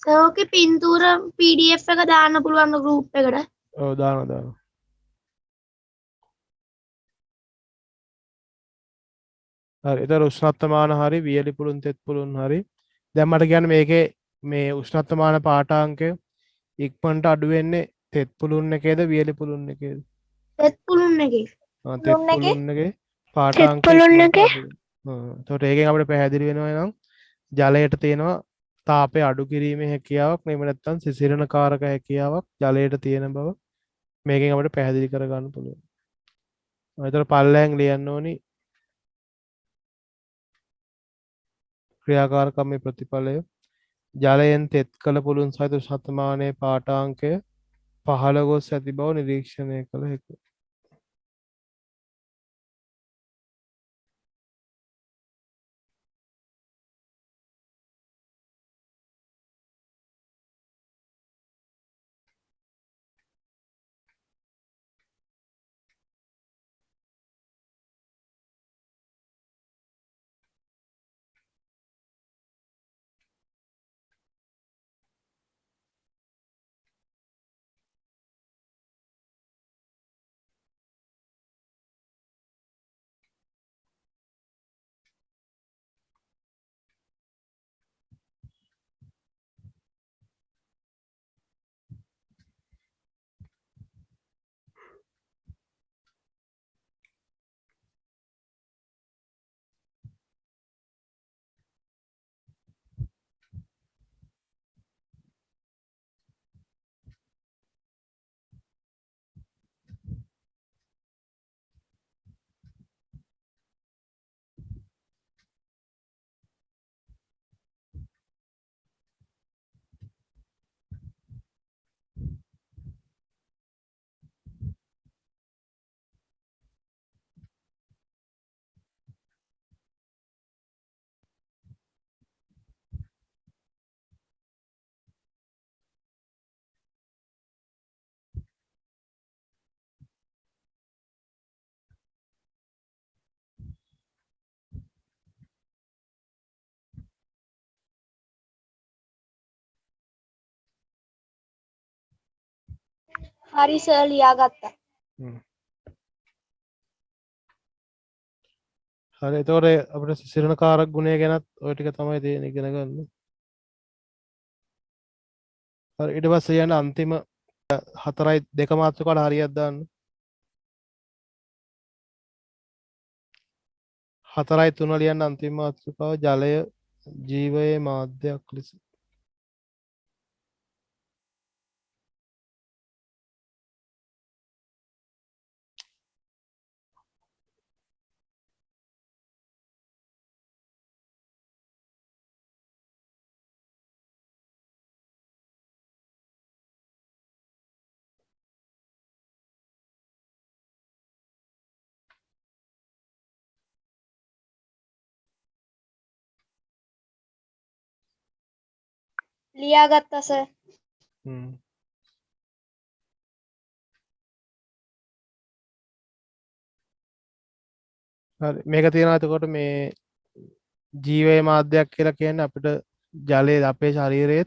සර් ඔකේ පින්තූර PDF එක දාන්න පුළුවන් ගෲප් එකට. ඔව් දානවා හරි ඒතර උෂ්ණත්වමාන හරි වියලි පුළුන් තෙත් පුළුන් හරි දැන් මට කියන්න මේකේ මේ උෂ්ණත්වමාන පාඨාංකය ඉක්මනට අඩු වෙන්නේ තෙත් පුළුන් එකේද වියලි පුළුන් එකේද තෙත් පුළුන් එකේ. තෙත් පුළුන් එකේ? පුළුන් එකේ තෙත් පාඨාංකය පුළුන් ඉක්මනට එකේ? අඩු වෙනවා. එතකොට ඒකෙන් අපිට පැහැදිලි වෙනවා නම් ජලයට තියෙනවා තාපය අඩු කිරීමේ හැකියාවක් නෙමෙයි නැත්තම් සිසිලනකාරක හැකියාවක් ජලයට තියෙන බව මේකෙන් අපිට පැහැදිලි කරගන්න පුළුවන්. ඒතර පල්ලෙන් ලියන්න ඕනි ක්‍රියාකාරකමේ ප්‍රතිඵලය ජලයෙන් තෙත් කළ පුළුන් සහිත උෂ්ණත්වමානයේ පාඨාංකය පහළ ගොස් ඇති බව නිරීක්ෂණය කළ හැකිය. හරි සර් ලියාගත්තා. හරි එතකොට අපිට සිසිලනකාරක ගුණය ගැනත් ඔය ටික තමයි තියෙන ඉගෙන ගන්න. හරි ඊට පස්සේ යන අන්තිම 4.2 මාතෘකාවට හරියක් දාන්න. 4.3 ලියන්න අන්තිම මාතෘකාව ජලය ජීවයේ මාධ්‍යයක් ලෙස. ලියාගත්තා සර්. හරි මේක තියෙනවා එතකොට මේ ජීවයේ මාධ්‍යයක් කියලා කියන්නේ අපිට ජලයේ අපේ ශරීරයේ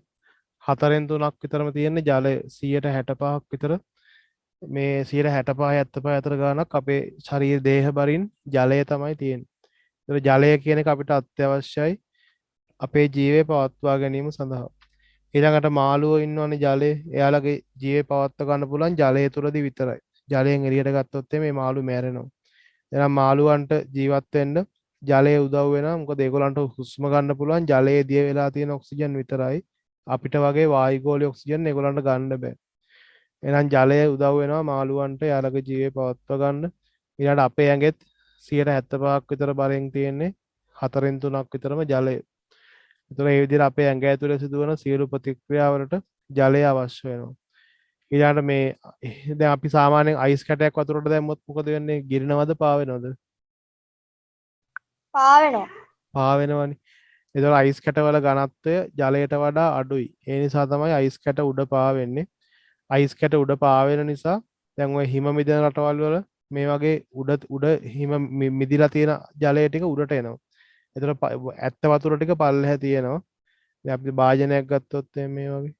4/3ක් විතරම තියෙන ජලය 65ක් විතර මේ 65 75 අතර ගානක් අපේ ශරීර දේහ බරින් ජලය තමයි තියෙන්නේ. ඒතර ජලය කියන එක අපිට අත්‍යවශ්‍යයි අපේ ජීවය පවත්වා ගැනීම සඳහා. ඊළඟට මාළුවෝ ඉන්නවනේ ජලයේ. එයාලගේ ජීවය පවත්වා ගන්න පුළුවන් ජලය තුලදී විතරයි. ජලයෙන් එළියට ගත්තොත් මේ මාළු මැරෙනවා. එහෙනම් මාළුවන්ට ජීවත් වෙන්න ජලය උදව් වෙනවා. මොකද ඒගොල්ලන්ට හුස්ම ගන්න පුළුවන් ජලයේ දිය වෙලා තියෙන ඔක්සිජන් විතරයි. අපිට වගේ වායුගෝලීය ඔක්සිජන් ඒගොල්ලන්ට ගන්න බෑ. එහෙනම් ජලය උදව් වෙනවා මාළුවන්ට යාළගේ ජීවය පවත්වා ගන්න. ඊළඟට අපේ ඇඟෙත් 75ක් විතර බලෙන් තියෙන්නේ 4/3ක් විතරම ජලය. ඒතර ඒ විදිහට අපේ ඇඟ ඇතුලේ සිදුවන සියලු ප්‍රතික්‍රියාවලට ජලය අවශ්‍ය වෙනවා. ඊළඟට මේ දැන් අපි සාමාන්‍යයෙන් අයිස් කැටයක් වතුරට දැම්මොත් මොකද වෙන්නේ? ගිරිනවද පාවෙනවද? පාවෙනවා. පාවෙනවනේ. ඒතකොට අයිස් කැටවල ඝනත්වය ජලයට වඩා අඩුයි. ඒ නිසා තමයි අයිස් කැට උඩ පාවෙන්නේ. අයිස් කැට උඩ පාවෙන නිසා දැන් ඔය හිම මිදෙන රටවල් වල මේ වගේ උඩ හිම මිදිලා තියෙන ජලය ටික උඩට එනවා. ඒතකොට ඇත්ත වතුර ටික පල්ලෙහා තියෙනවා. දැන් අපි භාජනයක් ගත්තොත් මේ වගේ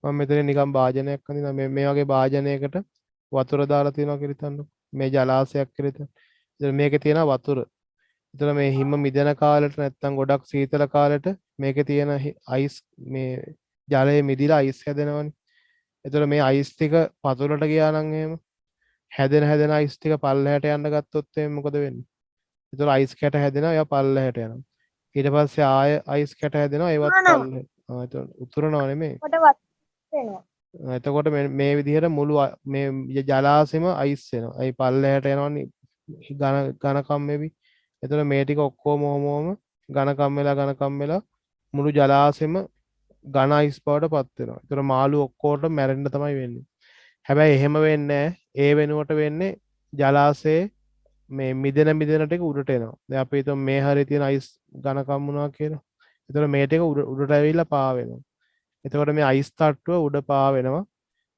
මම මෙතන නිකන් භාජනයක් අඳිනවා මේ වගේ භාජනයකට වතුර දාලා තියෙනවා කියලා හිතන්නකො. මේ ජලාශයක් කියලා හිතන්න. ඉතින් මේකේ තියෙනවා වතුර. එතන මේ හිම මිදෙන කාලෙට නැත්තම් ගොඩක් සීතල කාලෙට මේකේ තියෙන අයිස් මේ ජලයේ මිදිලා අයිස් හැදෙනවනේ. එතකොට මේ අයිස් ටික පතුලට ගියා නම් එහෙම හැදෙන අයිස් ටික පල්ලෙහාට යන්න ගත්තොත් එහෙනම් මොකද වෙන්නේ? එතකොට අයිස් කැට හැදෙනවා ඒවා පල්ලෙහාට යනවා. ඊට පස්සේ ආය අයිස් කැට හැදෙනවා ඒවත් පල්ලෙහාට. එතකොට උතුරනව නෙමෙයි. කොට වත් වෙනවා. එතකොට මේ විදිහට මුළු මේ ජලාශෙම අයිස් වෙනවා. ඒ පල්ලෙහාට යනවනේ ඝනකම් වෙවි. එතකොට මේ ටික ඔක්කොම ඔහොම ඝනකම් වෙලා මුළු ජලාශෙම ඝන අයිස් බවට පත් වෙනවා. ඒතර මාළු ඔක්කොටම මැරෙන්න තමයි වෙන්නේ. හැබැයි එහෙම වෙන්නේ ඒ වෙනුවට වෙන්නේ ජලාශයේ මේ මිදෙන ටික උඩට එනවා. දැන් අපි හිතමු මේ හරිය තියෙන අයිස් ඝනකම් වුණා කියලා. ඒතර මේ ටික උඩට ඇවිල්ලා පාවෙනවා. එතකොට මේ අයිස් තට්ටුව උඩ පාවෙනවා.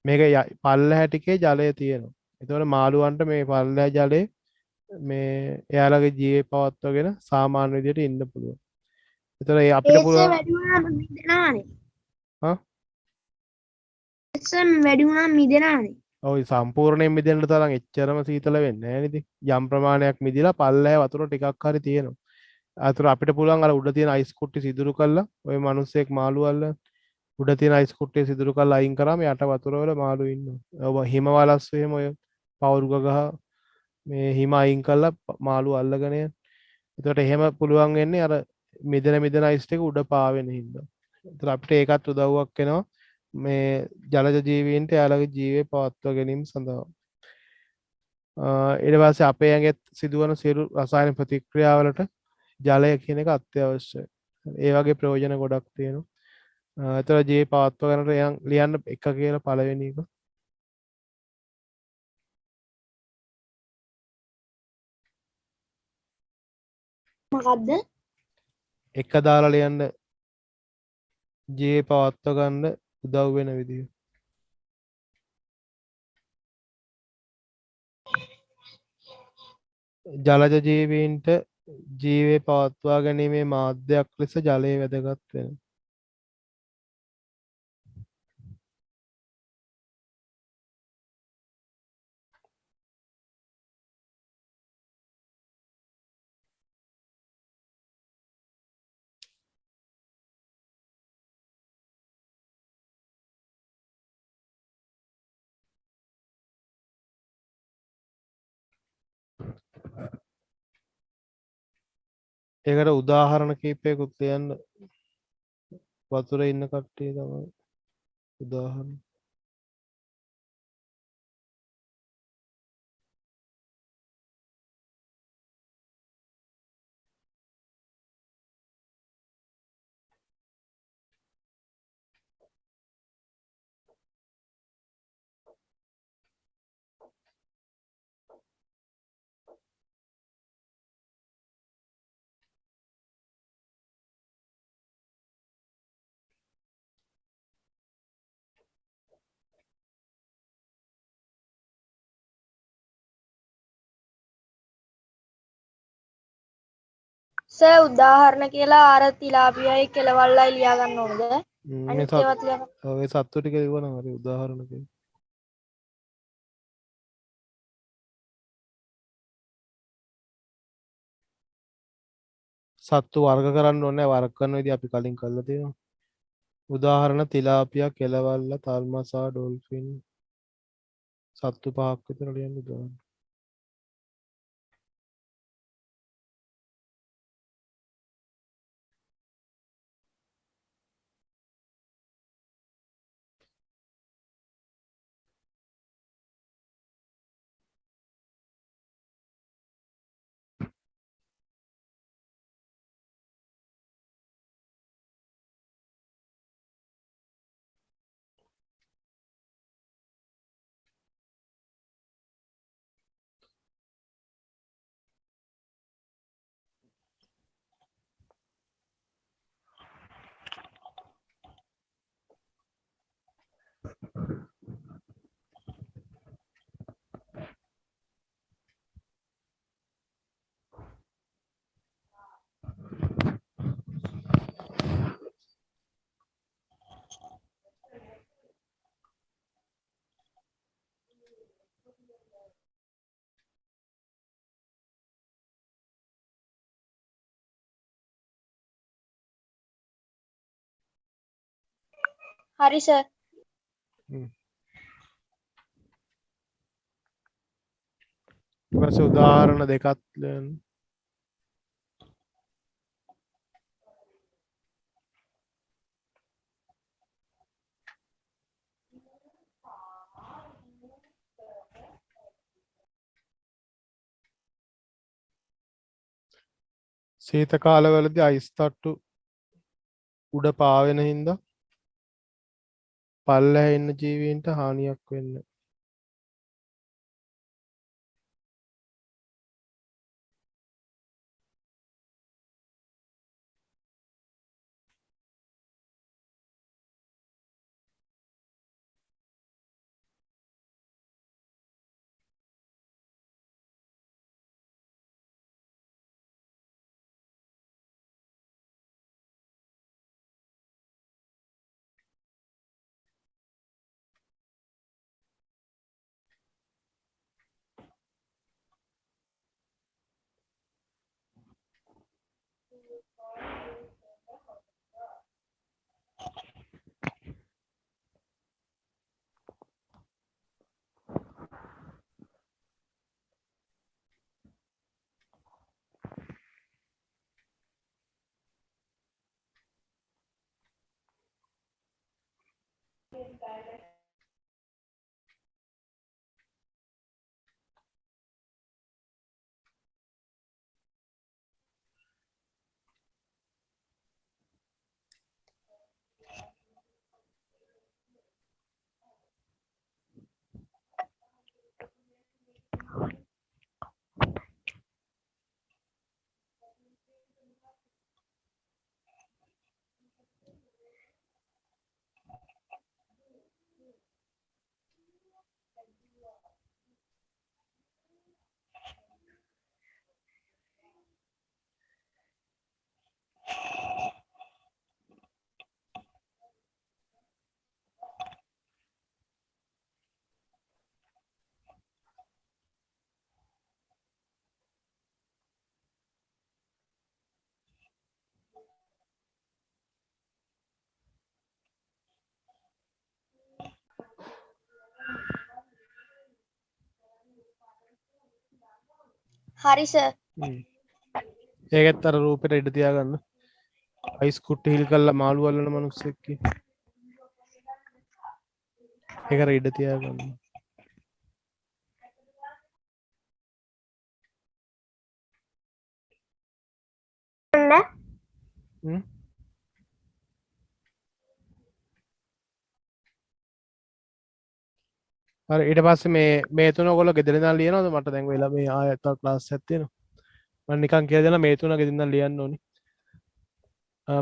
මේක පල්ලෙහා ටිකේ ජලය තියෙනවා. එතකොට මාළුවන්ට මේ පල්ලෙහා ජලයේ මේ එයාලගේ ජීවේ පවත්වාගෙන සාමාන්‍ය විදිහට ඉන්න පුළුවන්. එතකොට ඒ අපිට පුළුවන් වැඩි වුණාම මිදෙනවානේ. හා වැඩි වුණාම මිදෙනවානේ. ඔය සම්පූර්ණයෙන් මිදෙන්න තරම් එච්චරම සීතල වෙන්නේ නැහැ නේද? යම් ප්‍රමාණයක් මිදිලා පල්ලෙහා වතුර ටිකක් හරි තියෙනවා. අතට අපිට පුළුවන් අර උඩ තියෙන අයිස් කුට්ටි සිදුරු කරලා ඔය මිනිස්සෙක් මාළු අල්ලන උඩ තියෙන අයිස් කුට්ටිය සිදුරු කරලා අයින් කරාම යට වතුර වල මාළු ඉන්නවා. ඔබ හිම වලස්සු එහෙම ඔය පවුරුක ගහ මේ හිම අයින් කරලා මාළු අල්ලගෙන යන. එතකොට එහෙම පුළුවන් වෙන්නේ අර මිදෙන අයිස් ටික උඩ පාවෙන හින්දා. එතකොට අපිට ඒකත් උදව්වක් වෙනවා මේ ජලජ ජීවීන්ට යාළගේ ජීවේ පවත්වා ගැනීම සඳහා. ඊට පස්සේ අපේ ඇඟෙත් සිදුවන සියලු රසායන ප්‍රතික්‍රියාවලට ජලය කියන එක අත්‍යවශ්‍යයි. ඒ වගේ ප්‍රයෝජන ගොඩක් තියෙනවා. එතකොට ජීවේ පවත්වා ගන්නට ලියන්න එක කියලා පළවෙනි එක. මොකද්ද? එක දාලා ලියන්න ජීවේ පවත්වා ගන්න උදව් වෙන විදිහ. ජලජ ජීවීන්ට ජීවේ පවත්වා ගැනීමේ මාධ්‍යයක් ලෙස ජලය වැදගත් වෙනවා. ඒකට උදාහරණ කීපයකුත් ලියන්න වතුරේ ඉන්න කට්ටිය තමයි උදාහරණ. සර් උදාහරණ කියලා අර තිලාපියයි කෙලවල්ලයි ලියා ගන්න ඕනද? මේ අනිත් ඒවාත් ලියා ගන්න. ඔය සත්තු ටික ඉවරනම් හරි උදාහරණක. සත්තු වර්ග කරන්න ඕනේ වර්ග කරන විදිහ අපි කලින් කරලා තියෙනවා. උදාහරණ තිලාපියා කෙලවල්ල තල්මසා ඩොල්ෆින් සත්තු පහක් විතර ලියන්න උදාහරණ. හරි සර්. ඊපස්සේ උදාහරණ දෙකක් ලියන්න. සීත කාලවලදී අයිස් තට්ටු උඩ පාවෙන හින්දා පල්ලෙහා ඉන්න ජීවීන්ට හානියක් වෙන්නේ. හරි සර්. ඒකත් අර රූපෙට ඉඩ තියාගන්න. අයිස් කුට්ටි හිල් කරලා මාළු අල්ලන මිනිස්සෙක් ඉන්නේ. ඒකට ඉඩ තියාගන්න. හ්ම්. හරි ඊට පස්සේ මේ තුන ඔයගොල්ලෝ ගෙදර ඉඳන් ලියනවද? මට දැන් වෙලා මේ ආයෙත් ක්ලාස් එකක් තියෙනවා. මම නිකන් කියලා දෙනවා මේ තුන ගෙදර ඉඳන් ලියන්න ඕනි.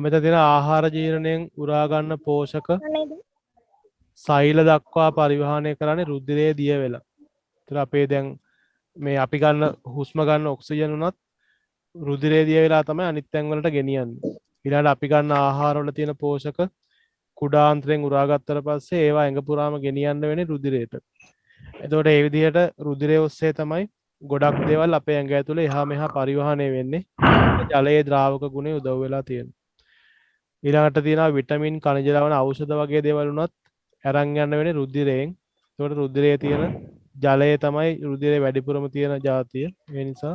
මෙතන තියෙන ආහාර ජීර්ණයෙන් උරා ගන්න පෝෂක නේද? සෛල දක්වා පරිවහනය කරන්නේ රුධිරයේ දිය වෙලා. ඒතර අපේ දැන් මේ අපි ගන්න හුස්ම ගන්න ඔක්සිජන් උනත් රුධිරය දිය වෙලා තමයි අනිත් තැන් වලට ගෙනියන්නේ. ඊළඟට අපි ගන්න ආහාරවල තියෙන පෝෂක කුඩාන්තරයෙන් උරාගත්තට පස්සේ ඒවා ඇඟ පුරාම ගෙනියන්න වෙන්නේ රුධිරයට. එතකොට ඒ විදිහට රුධිරය ඔස්සේ තමයි ගොඩක් දේවල් අපේ ඇඟ ඇතුලේ එහා මෙහා පරිවහණය වෙන්නේ. ජලයේ ද්‍රාවක ගුණය උදව් වෙලා තියෙනවා. ඊළඟට තියෙනවා විටමින් කනිජ ලවණ ඖෂධ වගේ දේවල් උනත් අරන් යන්න වෙන්නේ රුධිරයෙන්. එතකොට රුධිරයේ තියෙන ජලය තමයි රුධිරයේ වැඩිපුරම තියෙන જાතිය. ඒ නිසා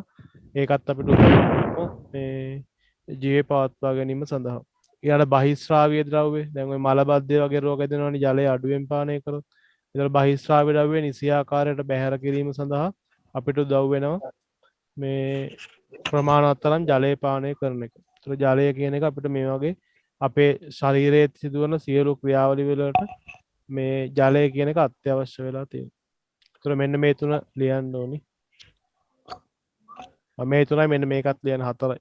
ඒකත් අපිට උදව් වෙනවා මේ ජීවේ පවත්වා ගැනීම සඳහා. ඊළඟ බහිස්රාවීය ද්‍රව්‍ය දැන් ওই මලබද්ධය වගේ රෝග දෙනවනේ ජලය අඩුවෙන් පානය කරොත්. ඒතර බහිස්රාවීය ද්‍රව්‍ය නිසියාකාරයට බැහැර කිරීම සඳහා අපිට උදව් වෙනවා මේ ප්‍රමාණවත් තරම් ජලය පානය කරන එක. ඒතර ජලය කියන එක අපිට මේ වගේ අපේ ශරීරයේ සිදුවන සියලු ක්‍රියාවලිය වලට මේ ජලය කියන එක අත්‍යවශ්‍ය වෙලා තියෙනවා. ඒතර මෙන්න මේ තුන ලියන්න ඕනි. මේ තුනයි මෙන්න මේකත් ලියන්න 4යි.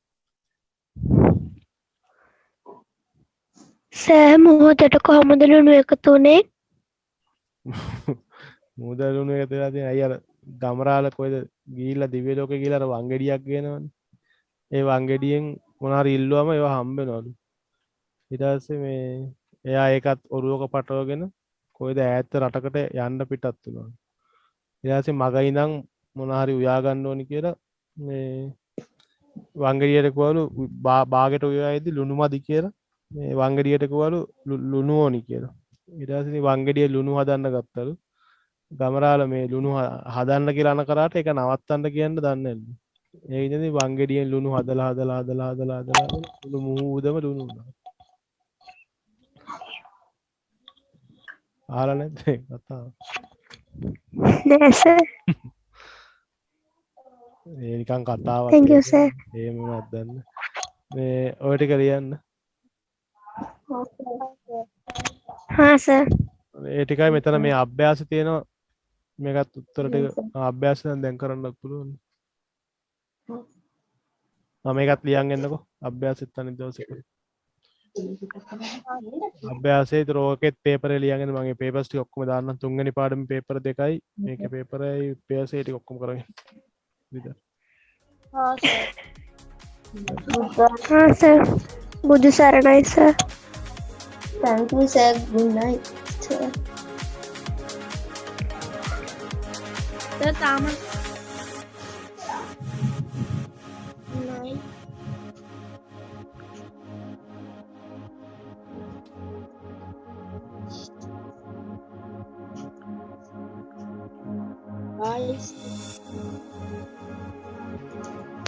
සෑ මොහොතට කොහොමද ලුණු එකතු වුනේ? මුදලුණු එක වෙලා තියෙන අය අර ගමරාල කොයිද ගිහිල්ලා දිව්‍ය ලෝකේ ගිහිල්ලා අර වංගෙඩියක් ගේනවනේ. ඒ වංගෙඩියෙන් මොන හරි ඉල්ලුවම ඒවා හම්බ වෙනවලු. ඊට පස්සේ මේ එයා ඒකත් ඔරුවක පටවගෙන කොයිද ඈත රටකට යන්න පිටත් වුණා. ඊට පස්සේ මග ඉඳන් මොන හරි උයා ගන්න ඕනි කියලා මේ වංගෙඩියට කිව්වලු බාගෙට උයායේදී ලුණු මදි කියලා මේ වංගෙඩියට කිව්වලු ලුණු ඕනි කියලා. ඊට පස්සේ වංගෙඩිය ලුණු හදන්න ගත්තලු. ගමරාල මේ ලුණු හදන්න කියලා අන කරාට ඒක නවත්තන්න කියන්න දන්නේ නැල්ලු. ඒ ඉඳන් වංගෙඩියෙන් ලුණු හදලා ලුණු මූදම ලුණු වුණා. අහලා නැද්ද ඒ කතාව? නෑ සර්. ඒ නිකන් කතාවක්. Thank you sir. එහෙම මොනවද දන්න. මේ ඔය ටික ලියන්න. හා සර්. ඒ ටිකයි මෙතන මේ අභ්‍යාස තියෙනවා. මේකත් උත්තර ටික අභ්‍යාස දැන් කරන්නත් පුළුවන්. මේකත් ලියන් එන්නකෝ අභ්‍යාසෙත් අනිත් දවසේ කරමු. අභ්‍යාසයේ රෝකෙත් පේපරේ ලියන් එන්න මගේ පේපර්ස් ටික ඔක්කොම දාන්නම්. තුන්වෙනි පාඩමේ පේපර දෙකයි මේකේ පේපරයි අභ්‍යාසයේ ටික ඔක්කොම කරගෙන. විතර. හා සර්. බුදු සරණයි sir. Thank you, sir. Good night, sir. Sir තාම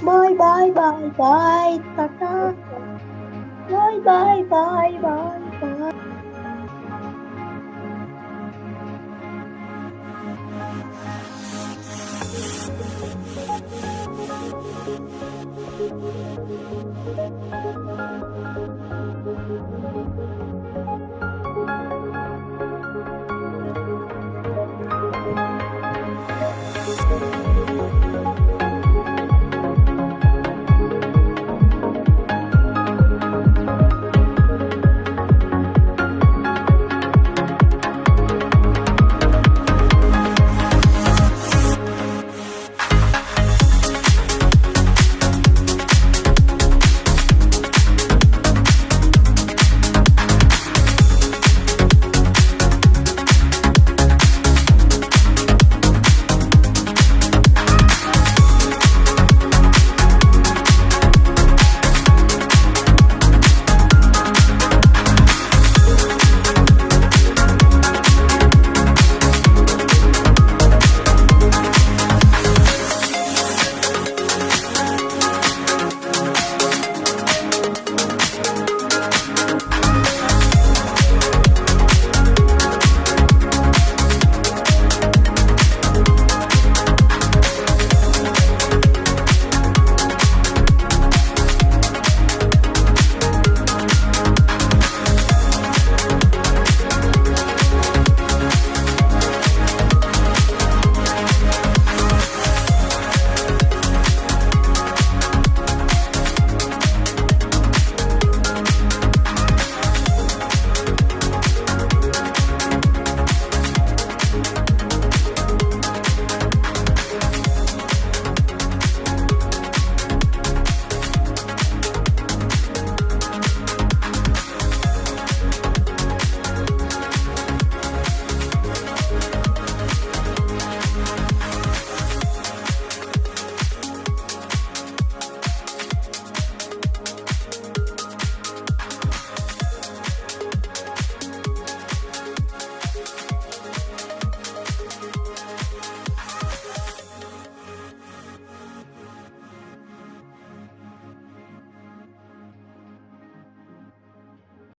Bye, bye, bye, bye, tata. Bye, bye, bye, bye, bye.